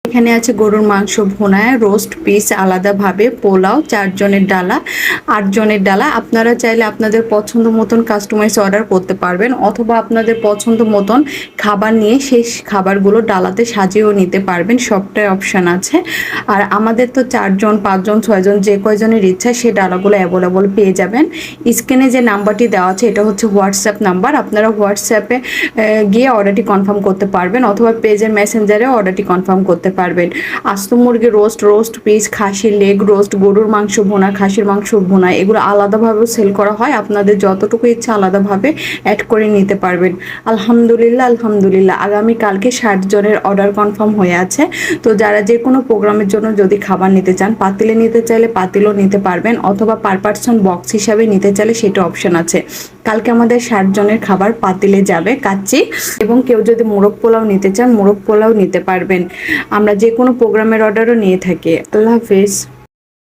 এখানে আছে গরুর মাংস ভুনা, রোস্ট পিস আলাদাভাবে, পোলাও, 4 জনের ডালা, 8 জনের ডালা। আপনারা চাইলে আপনাদের পছন্দ মতন কাস্টমাইজ অর্ডার করতে পারবেন, অথবা আপনাদের পছন্দ মতন খাবার নিয়ে সেই খাবারগুলো ডালাতে সাজিয়েও নিতে পারবেন, সবটাই অপশান আছে। আর আমাদের তো 4 জন 5 জন 6 জন যে কয়জনের ইচ্ছা সেই ডালাগুলো অ্যাভেলেবল পেয়ে যাবেন। স্ক্রিনে যে নাম্বারটি দেওয়া আছে এটা হচ্ছে হোয়াটসঅ্যাপ নাম্বার, আপনারা হোয়াটসঅ্যাপে গিয়ে অর্ডারটি কনফার্ম করতে পারবেন, অথবা পেজের মেসেঞ্জারে অর্ডারটি কনফার্ম করতে পারবেন। আস্ত মুরগির রোস্ট পিস, খাসির লেগ রোস্ট, গরুর মাংস ভুনা, খাসির মাংস ভুনা, এগুলো আলাদাভাবেও সেল করা হয়। আপনাদের যতটুকু ইচ্ছা আলাদাভাবে অ্যাড করে নিতে পারবেন। আলহামদুলিল্লাহ আগামীকালকে 60 জনের অর্ডার কনফার্ম হয়ে আছে। তো যারা যে কোনো প্রোগ্রামের জন্য যদি খাবার নিতে চান, পাতিলে নিতে চাইলে পাতিলও নিতে পারবেন, অথবা পার পার্সন বক্স হিসাবে নিতে চাইলে সেটা অপশন আছে। কালকে আমাদের 60 জনের খাবার পাতিলে যাবে কাচ্চি, এবং কেউ যদি মোরগ পোলাও নিতে চান মোরগ পোলাও নিতে পারবেন। আমরা যে কোনো প্রোগ্রামের অর্ডারও নিয়ে থাকি। আল্লাহ হাফিজ।